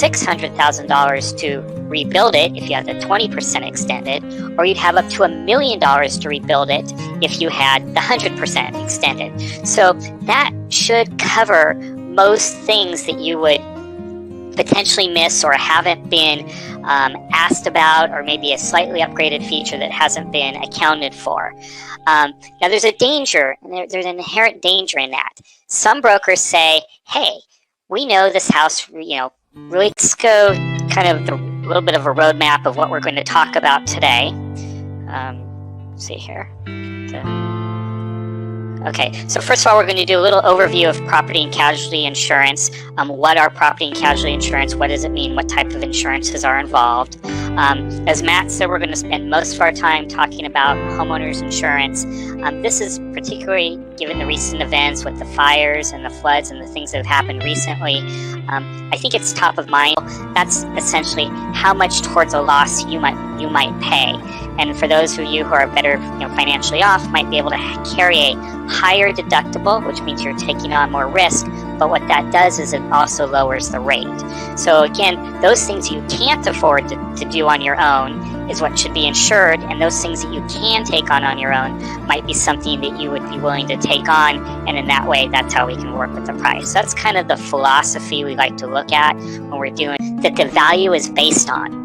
$600,000 to rebuild it if you had the 20% extended, or you'd have up to $1 million to rebuild it if you had the 100% extended. So that should cover most things that you would potentially miss or haven't been asked about, or maybe a slightly upgraded feature that hasn't been accounted for. Now there's a danger, and there's an inherent danger in that. Some brokers say, hey, we know this house, really, let's go kind of a little bit of a roadmap of what we're going to talk about today. Let's see here. Okay, so first of all, we're going to do a little overview of property and casualty insurance. What are property and casualty insurance? What does it mean? What type of insurances are involved? As Matt said, we're going to spend most of our time talking about homeowners insurance. This is particularly given the recent events with the fires and the floods and the things that have happened recently. I think it's top of mind. That's essentially how much towards a loss you might pay. And for those of you who are better financially off, might be able to carry a higher deductible, which means you're taking on more risk. But what that does is it also lowers the rate. So again, those things you can't afford to do on your own is what should be insured, and those things that you can take on your own might be something that you would be willing to take on, and in that way, that's how we can work with the price. That's kind of the philosophy we like to look at when we're doing that. The value is based on.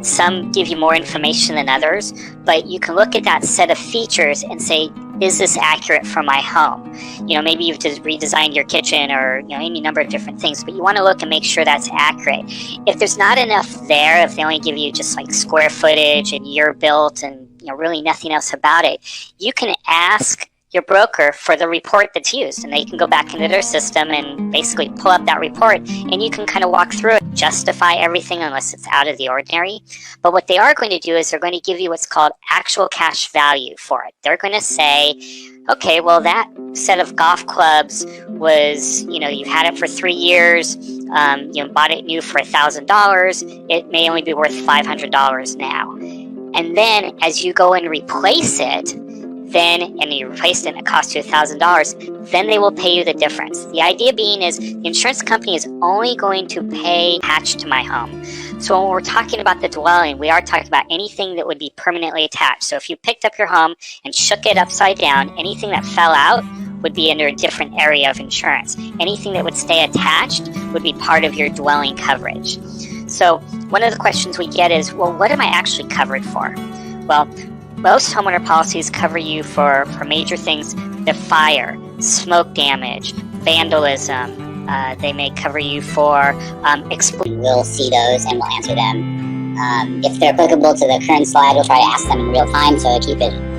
Some give you more information than others, but you can look at that set of features and say, is this accurate for my home? Maybe you've just redesigned your kitchen or any number of different things, but you want to look and make sure that's accurate. If there's not enough there, if they only give you just like square footage and year built and really nothing else about it, you can ask your broker for the report that's used, and they can go back into their system and basically pull up that report, and you can kind of walk through it, justify everything unless it's out of the ordinary. But what they are going to do is they're going to give you what's called actual cash value for it. They're going to say, okay, well, that set of golf clubs was, you've had it for 3 years, bought it new for $1,000, it may only be worth $500 now. And then as you go and replace it, and you replaced it and it cost you $1,000, then they will pay you the difference. The idea being is the insurance company is only going to pay attached to my home. So when we're talking about the dwelling, we are talking about anything that would be permanently attached. So if you picked up your home and shook it upside down, anything that fell out would be under a different area of insurance. Anything that would stay attached would be part of your dwelling coverage. So one of the questions we get is, well, what am I actually covered for? Well, most homeowner policies cover you for major things: the fire, smoke damage, vandalism. They may cover you for explosion. We'll see those and we'll answer them. If they're applicable to the current slide, we'll try to ask them in real time to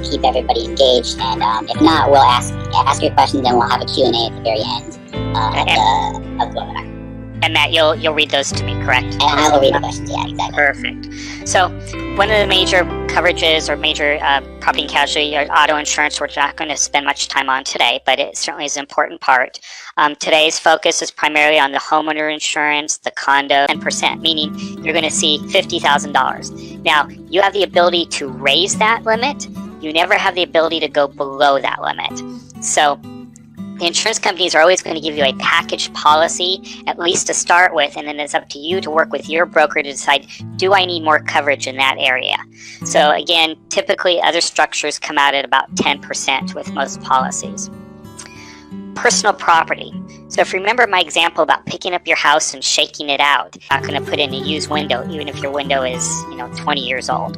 keep everybody engaged. And if not, we'll ask your questions and we'll have a Q&A at the very end of the webinar. And Matt, you'll read those to me, correct? And I will read the questions, yeah, exactly. Perfect. So one of the major coverages or major property and casualty or auto insurance we're not going to spend much time on today, but it certainly is an important part. Today's focus is primarily on the homeowner insurance, the condo, 10%, meaning you're going to see $50,000. Now, you have the ability to raise that limit. You never have the ability to go below that limit. So the insurance companies are always going to give you a package policy, at least to start with, and then it's up to you to work with your broker to decide, do I need more coverage in that area? So again, typically other structures come out at about 10% with most policies. Personal property. So if you remember my example about picking up your house and shaking it out, you're not going to put in a used window, even if your window is 20 years old.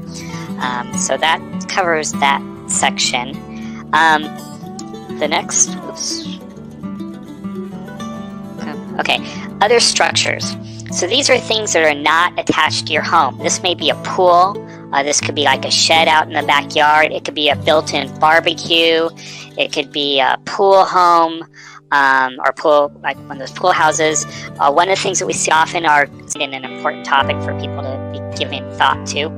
So that covers that section. The next, okay, other structures. So these are things that are not attached to your home. This may be a pool. This could be like a shed out in the backyard. It could be a built-in barbecue. It could be a pool home or pool, like one of those pool houses. One of the things that we see often are an important topic for people to be giving thought to.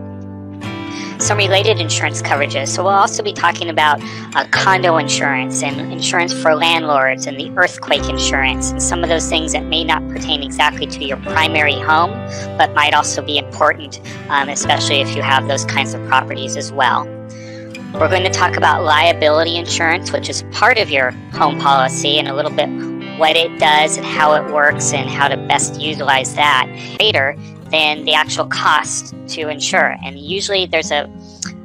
Some related insurance coverages. So we'll also be talking about condo insurance and insurance for landlords and the earthquake insurance and some of those things that may not pertain exactly to your primary home, but might also be important, especially if you have those kinds of properties as well. We're going to talk about liability insurance, which is part of your home policy, and a little bit what it does and how it works and how to best utilize that later than the actual cost to insure. And usually there's a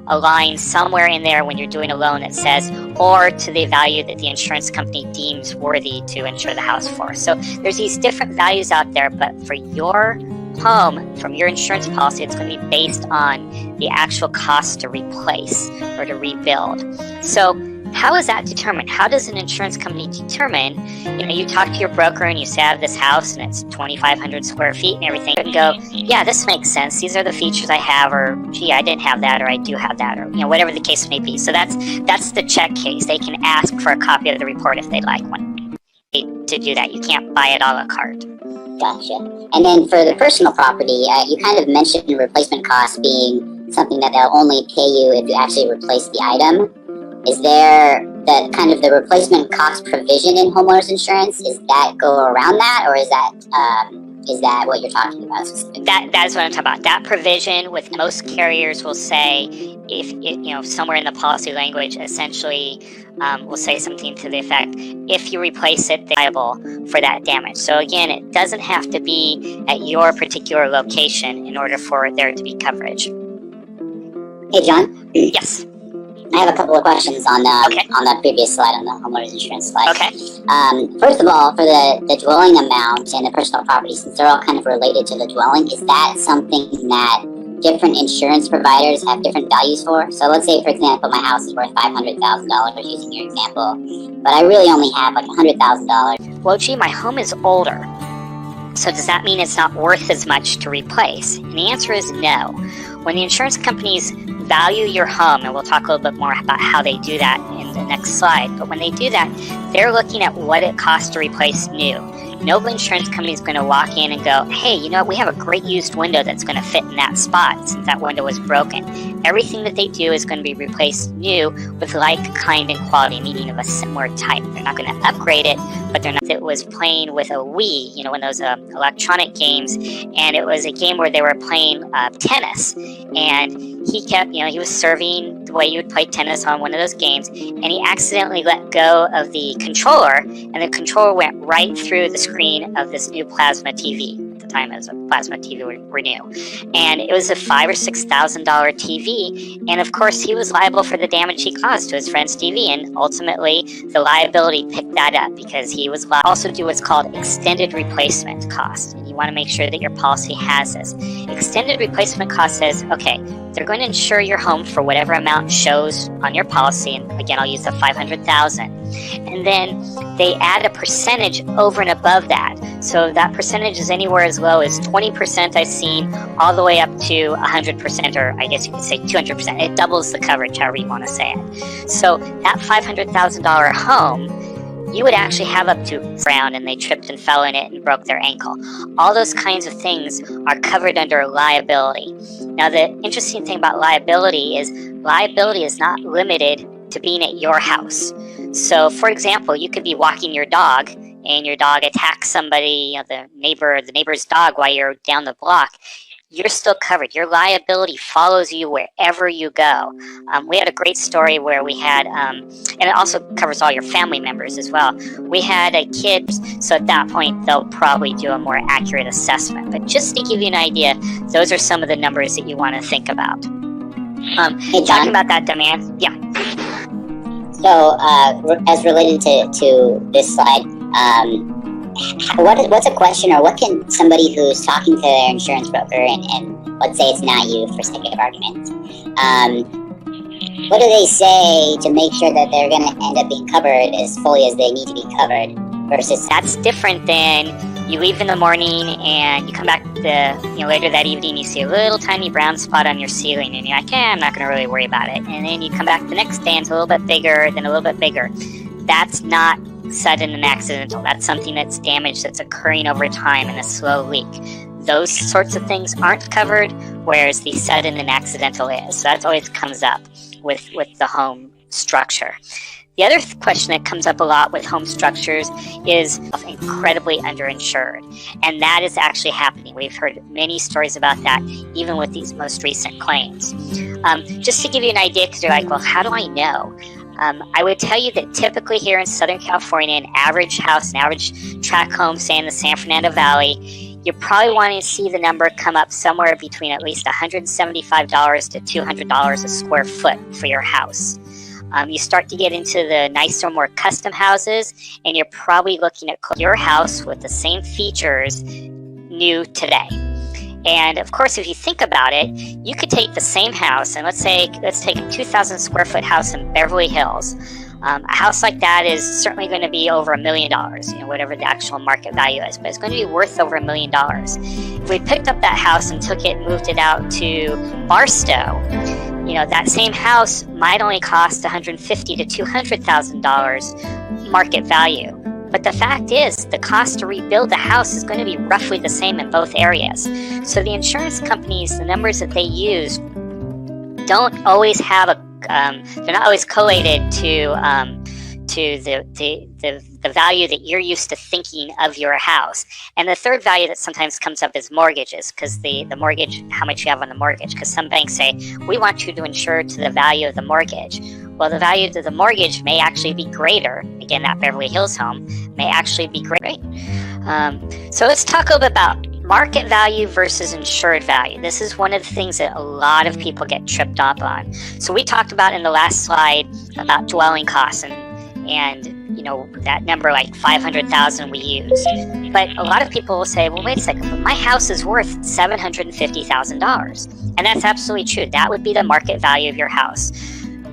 line somewhere in there when you're doing a loan that says, or to the value that the insurance company deems worthy to insure the house for. So there's these different values out there, but for your home, from your insurance policy, it's going to be based on the actual cost to replace or to rebuild. So how is that determined? How does an insurance company determine, you talk to your broker and you say, I have this house and it's 2,500 square feet and everything, and go, yeah, this makes sense. These are the features I have, or gee, I didn't have that, or I do have that, or whatever the case may be. So that's the check case. They can ask for a copy of the report if they'd like one to do that. You can't buy it a la carte. Gotcha. And then for the personal property, you kind of mentioned replacement costs being something that they'll only pay you if you actually replace the item. Is there the replacement cost provision in homeowners insurance? Is that go around that, or is that what you're talking about? That is what I'm talking about. That provision with most carriers will say, if somewhere in the policy language, essentially will say something to the effect, if you replace it, they're liable for that damage. So again, it doesn't have to be at your particular location in order for there to be coverage. Hey, John. Yes. I have a couple of questions on the previous slide, on the homeowners insurance slide. Okay. First of all, for the dwelling amount and the personal property, since they're all kind of related to the dwelling, is that something that different insurance providers have different values for? So let's say, for example, my house is worth $500,000, using your example, but I really only have like $100,000. Well, gee, my home is older. So does that mean it's not worth as much to replace? And the answer is no. When the insurance companies value your home, and we'll talk a little bit more about how they do that in the next slide, but when they do that, they're looking at what it costs to replace new. No insurance company is going to walk in and go, hey, we have a great used window that's going to fit in that spot since that window was broken. Everything that they do is going to be replaced new with like, kind, and quality, meaning of a similar type. They're not going to upgrade it, but they're not. It was playing with a Wii, one of those electronic games, and it was a game where they were playing tennis, and he kept, he was serving the way you would play tennis on one of those games, and he accidentally let go of the controller, and the controller went right through the screen of this new plasma TV. At the time, it was a plasma TV were new, and it was a $5,000 or $6,000 TV, and of course he was liable for the damage he caused to his friend's TV, and ultimately the liability picked that up because he was liable. Also do what's called extended replacement cost, and you want to make sure that your policy has this. Extended replacement cost says, okay, they're going to insure your home for whatever amount shows on your policy, and again, I'll use the $500,000, and then they add a percentage over and above that. So that percentage is anywhere as low as 20% I've seen, all the way up to 100%, or I guess you could say 200%. It doubles the coverage, however you want to say it. So that $500,000 home, you would actually have up to ground, and they tripped and fell in it and broke their ankle. All those kinds of things are covered under liability. Now, the interesting thing about liability is not limited to being at your house. So, for example, you could be walking your dog, and your dog attacks somebody, the neighbor's dog, while you're down the block. You're still covered. Your liability follows you wherever you go. We had a great story where we had, and it also covers all your family members as well. We had a kid, so at that point, they'll probably do a more accurate assessment. But just to give you an idea, those are some of the numbers that you want to think about. Hey, John, talking about that demand, yeah. So, as related to this slide, what's a question, or what can somebody who's talking to their insurance broker, and let's say it's not you for sake of argument, what do they say to make sure that they're going to end up being covered as fully as they need to be covered? Versus that's different than you leave in the morning and you come back later that evening, you see a little tiny brown spot on your ceiling, and you're like, I'm not going to really worry about it. And then you come back the next day and it's a little bit bigger, then a little bit bigger. That's not sudden and accidental. That's something that's damage that's occurring over time in a slow leak. Those sorts of things aren't covered, whereas the sudden and accidental is. So that always comes up with the home structure. The other question that comes up a lot with home structures is incredibly underinsured, and that is actually happening. We've heard many stories about that, even with these most recent claims. Just to give you an idea, because you're like, well, how do I know? I would tell you that typically here in Southern California, an average house, an average tract home, say in the San Fernando Valley, you're probably wanting to see the number come up somewhere between at least $175 to $200 a square foot for your house. You start to get into the nicer, more custom houses, and you're probably looking at your house with the same features new today. And of course, if you think about it, you could take the same house, and let's take a 2,000 square foot house in Beverly Hills. A house like that is certainly going to be over $1 million, whatever the actual market value is, but it's going to be worth over $1 million. If we picked up that house and took it and moved it out to Barstow, that same house might only cost $150,000 to $200,000 market value. But the fact is, the cost to rebuild the house is going to be roughly the same in both areas. So the insurance companies, the numbers that they use, don't always have they're not always collated to the value that you're used to thinking of your house. And the third value that sometimes comes up is mortgages, because the mortgage, how much you have on the mortgage, because some banks say, we want you to insure to the value of the mortgage. Well, the value of the mortgage may actually be greater. Again, that Beverly Hills home may actually be great. So let's talk a little bit about market value versus insured value. This is one of the things that a lot of people get tripped up on. So we talked about in the last slide about dwelling costs and that number like 500,000 we use. But a lot of people will say, well, wait a second, but my house is worth $750,000. And that's absolutely true. That would be the market value of your house.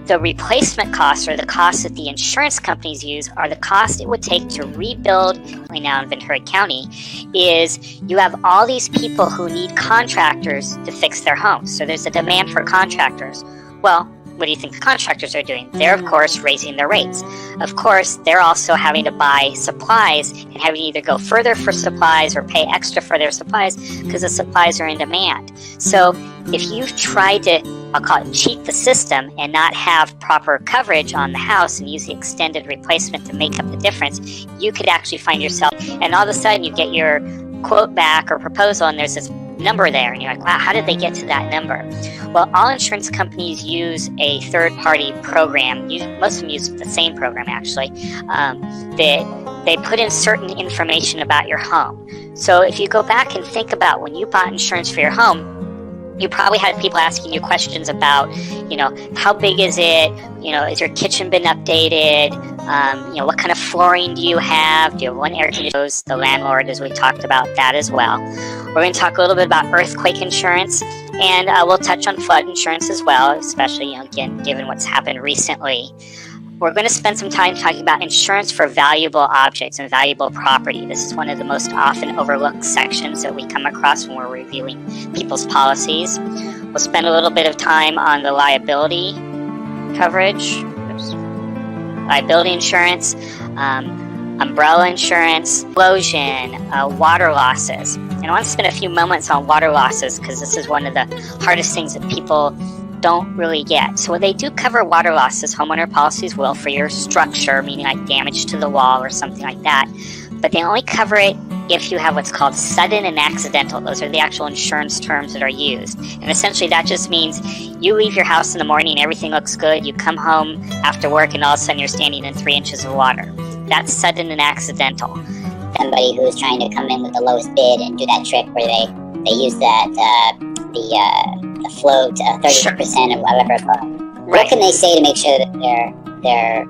The replacement costs, or the costs that the insurance companies use, are the cost it would take to rebuild. Now in Ventura County, is you have all these people who need contractors to fix their homes. So there's a demand for contractors. Well, what do you think the contractors are doing? They're, of course, raising their rates. Of course, they're also having to buy supplies and having to either go further for supplies or pay extra for their supplies because the supplies are in demand. So if you've tried to, I'll call it, cheat the system and not have proper coverage on the house and use the extended replacement to make up the difference, you could actually find yourself, and all of a sudden you get your quote back or proposal and there's this number there, and you're like, wow, how did they get to that number? Well, all insurance companies use a third-party program. Most of them use the same program, actually, that they put in certain information about your home. So if you go back and think about when you bought insurance for your home, you probably had people asking you questions about, how big is it? Is your kitchen been updated? What kind of flooring do you have? Do you have one air conditioner? The landlord, as we talked about that as well. We're going to talk a little bit about earthquake insurance, and we'll touch on flood insurance as well, especially, again, given what's happened recently. We're going to spend some time talking about insurance for valuable objects and valuable property. This is one of the most often overlooked sections that we come across when we're reviewing people's policies. We'll spend a little bit of time on the liability coverage, liability insurance, umbrella insurance, explosion, water losses. And I want to spend a few moments on water losses because this is one of the hardest things that people don't really get. So they do cover water losses, homeowner policies will, for your structure, meaning like damage to the wall or something like that. But they only cover it if you have what's called sudden and accidental. Those are the actual insurance terms that are used. And essentially that just means you leave your house in the morning, everything looks good, you come home after work and all of a sudden you're standing in 3 inches of water. That's sudden and accidental. Somebody who's trying to come in with the lowest bid and do that trick where they use that the float 30% of whatever. Right. What can they say to make sure that they're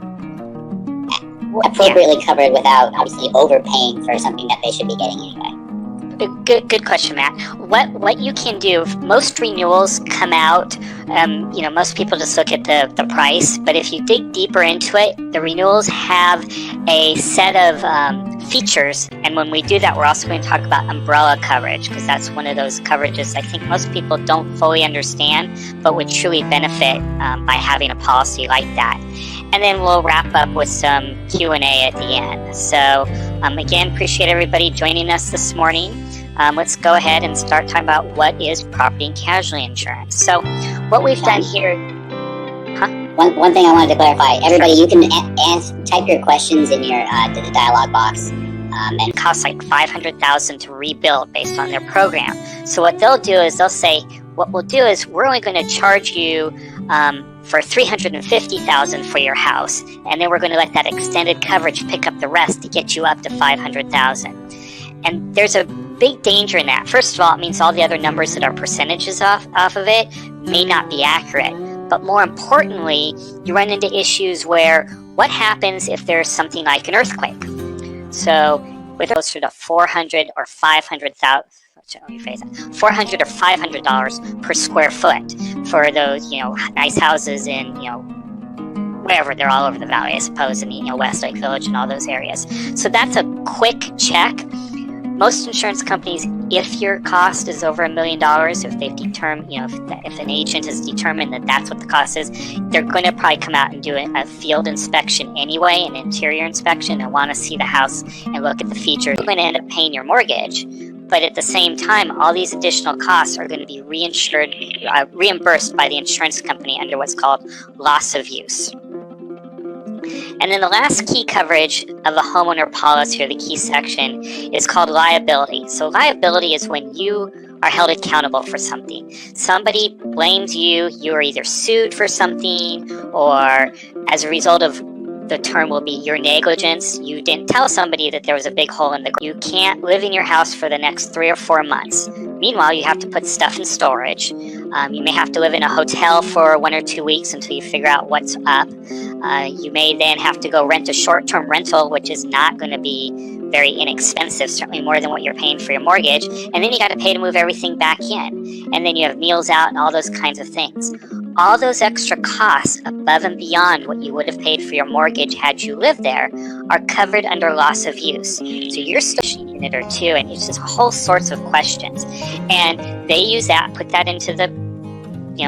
appropriately covered without obviously overpaying for something that they should be getting anyway? Good question, Matt. What you can do, most renewals come out, most people just look at the price, but if you dig deeper into it, the renewals have a set of features, and when we do that, we're also going to talk about umbrella coverage, because that's one of those coverages I think most people don't fully understand, but would truly benefit by having a policy like that. And then we'll wrap up with some Q&A at the end. So again, appreciate everybody joining us this morning. Let's go ahead and start talking about what is property and casualty insurance. So what we've done here... One thing I wanted to clarify, everybody, you can type your questions in your the dialog box. And it costs like $500,000 to rebuild based on their program. So what they'll do is they'll say, what we'll do is we're only going to charge you for $350,000 for your house, and then we're going to let that extended coverage pick up the rest to get you up to $500,000. And there's a big danger in that. First of all, it means all the other numbers that are percentages off of it may not be accurate. But more importantly, you run into issues where what happens if there's something like an earthquake? So with closer to $400 or $500,000, $400 or $500 per square foot for those, nice houses in, wherever, they're all over the valley, I suppose, in Westlake Village and all those areas. So that's a quick check. Most insurance companies, if your cost is over $1 million, if they've determined, if an agent has determined that that's what the cost is, they're going to probably come out and do a field inspection anyway, an interior inspection, and want to see the house and look at the features. You're going to end up paying your mortgage, but at the same time, all these additional costs are going to be reimbursed by the insurance company under what's called loss of use. And then the last key coverage of a homeowner policy, or the key section, is called liability. So liability is when you are held accountable for something. Somebody blames you, you are either sued for something, or as a result of the term will be your negligence, you didn't tell somebody that there was a big hole in the ground. You can't live in your house for the next 3 or 4 months. Meanwhile, you have to put stuff in storage. You may have to live in a hotel for 1 or 2 weeks until you figure out what's up. You may then have to go rent a short-term rental, which is not going to be very inexpensive, certainly more than what you're paying for your mortgage. And then you got to pay to move everything back in. And then you have meals out and all those kinds of things. All those extra costs above and beyond what you would have paid for your mortgage had you lived there are covered under loss of use. So you're still a unit or two, and it's just whole sorts of questions. And they use that, put that into the,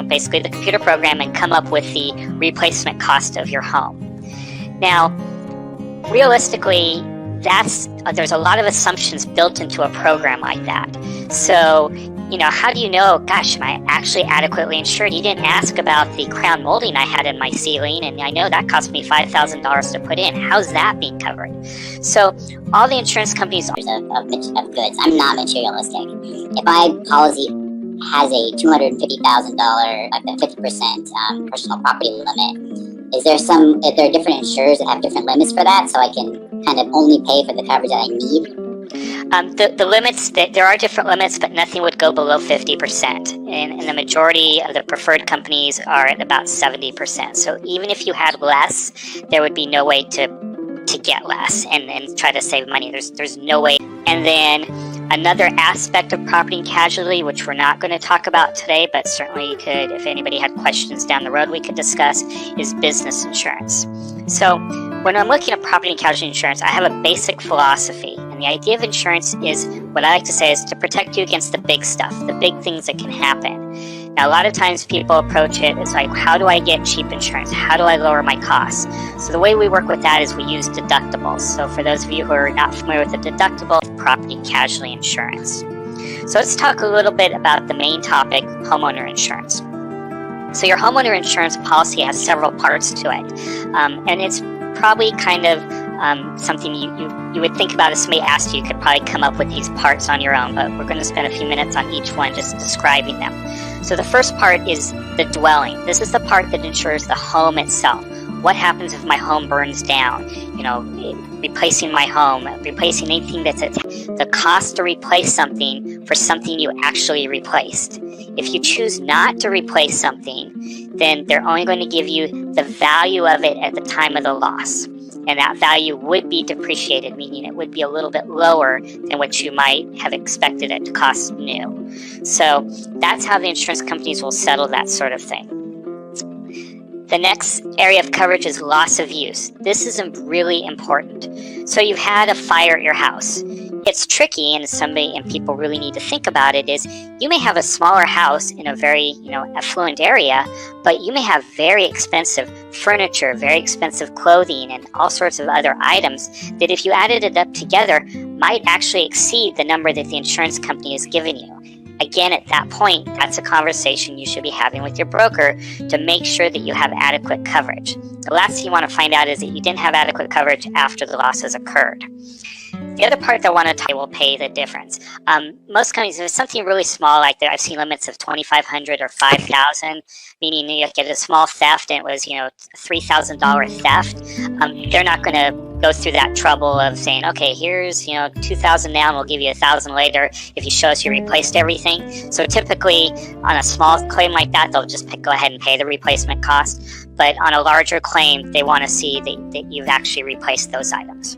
basically the computer program, and come up with the replacement cost of your home. Now, realistically, there's a lot of assumptions built into a program like that. So, how do you know, gosh, am I actually adequately insured? You didn't ask about the crown molding I had in my ceiling, and I know that cost me $5,000 to put in. How's that being covered? So all the insurance companies of goods. I'm not materialistic. If my policy has a $250,000, like the 50% personal property limit, is there different insurers that have different limits for that, so I can kind of only pay for the coverage that I need? The limits, there are different limits, but nothing would go below 50%. And the majority of the preferred companies are at about 70%. So even if you had less, there would be no way to get less and try to save money. There's no way. And then another aspect of property and casualty, which we're not going to talk about today, but certainly could, if anybody had questions down the road, we could discuss, is business insurance. So when I'm looking at property and casualty insurance, I have a basic philosophy. And the idea of insurance is, what I like to say, is to protect you against the big stuff, the big things that can happen. Now, a lot of times people approach it as like, how do I get cheap insurance? How do I lower my costs? So the way we work with that is we use deductibles. So for those of you who are not familiar with the deductible, property and casualty insurance. So let's talk a little bit about the main topic, homeowner insurance. So your homeowner insurance policy has several parts to it. And it's probably kind of something you would think about if somebody asked you. You could probably come up with these parts on your own, but we're going to spend a few minutes on each one just describing them. So the first part is the dwelling. This is the part that insures the home itself. What happens if my home burns down? Replacing my home, replacing anything that's the cost to replace something for something you actually replaced. If you choose not to replace something, then they're only going to give you the value of it at the time of the loss. And that value would be depreciated, meaning it would be a little bit lower than what you might have expected it to cost new. So that's how the insurance companies will settle that sort of thing. The next area of coverage is loss of use. This is really important. So you've had a fire at your house. It's tricky, and people really need to think about it, is you may have a smaller house in a very, affluent area, but you may have very expensive furniture, very expensive clothing, and all sorts of other items that if you added it up together might actually exceed the number that the insurance company has given you. Again, at that point, that's a conversation you should be having with your broker to make sure that you have adequate coverage. The last thing you want to find out is that you didn't have adequate coverage after the loss has occurred. The other part that I want to talk will pay the difference. Most companies, if it's something really small like that, I've seen limits of $2,500 or $5,000, meaning you get a small theft and it was, $3,000 theft. They're not going to go through that trouble of saying, okay, here's, $2,000 now and we'll give you $1,000 later if you show us you replaced everything. So typically on a small claim like that, they'll just go ahead and pay the replacement cost. But on a larger claim, they want to see that you've actually replaced those items.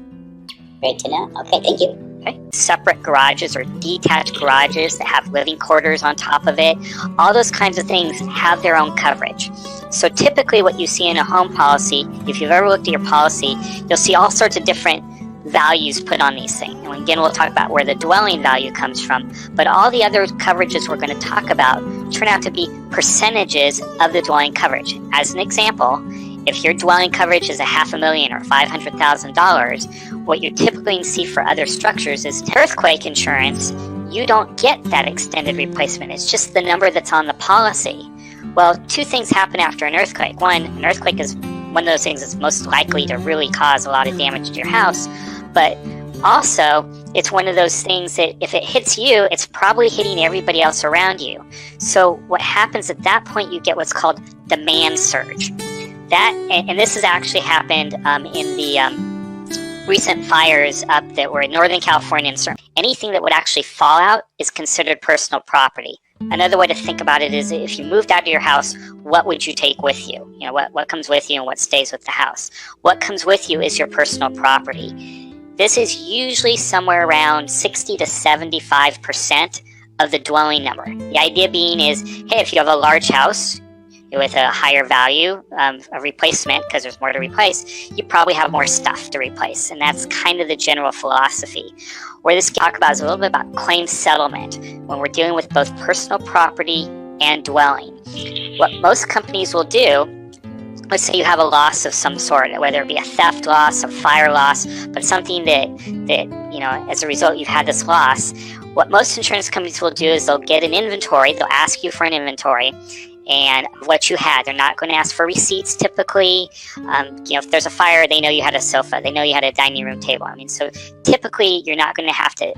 Great to know. Okay, thank you. Okay. Separate garages or detached garages that have living quarters on top of it, all those kinds of things have their own coverage. So typically what you see in a home policy, if you've ever looked at your policy, you'll see all sorts of different values put on these things. And again, we'll talk about where the dwelling value comes from, but all the other coverages we're going to talk about turn out to be percentages of the dwelling coverage. As an example, if your dwelling coverage is $500,000 or $500,000, what you typically see for other structures is earthquake insurance. You don't get that extended replacement. It's just the number that's on the policy. Well, two things happen after an earthquake. One, an earthquake is one of those things that's most likely to really cause a lot of damage to your house, but also it's one of those things that if it hits you, it's probably hitting everybody else around you. So what happens at that point, you get what's called demand surge. And this has actually happened in the recent fires up that were in Northern California and certain. Anything that would actually fall out is considered personal property. Another way to think about it is if you moved out of your house, what would you take with you? What comes with you and what stays with the house? What comes with you is your personal property. This is usually somewhere around 60 to 75% of the dwelling number. The idea being is, hey, if you have a large house with a higher value of replacement, because there's more to replace, you probably have more stuff to replace. And that's kind of the general philosophy. Where this talk about is a little bit about claim settlement, when we're dealing with both personal property and dwelling. What most companies will do, let's say you have a loss of some sort, whether it be a theft loss, a fire loss, but something that as a result you've had this loss. What most insurance companies will do is they'll get an inventory, they'll ask you for an inventory, and what you had. They're not going to ask for receipts typically. If there's a fire, they know you had a sofa. They know you had a dining room table. So typically you're not going to have to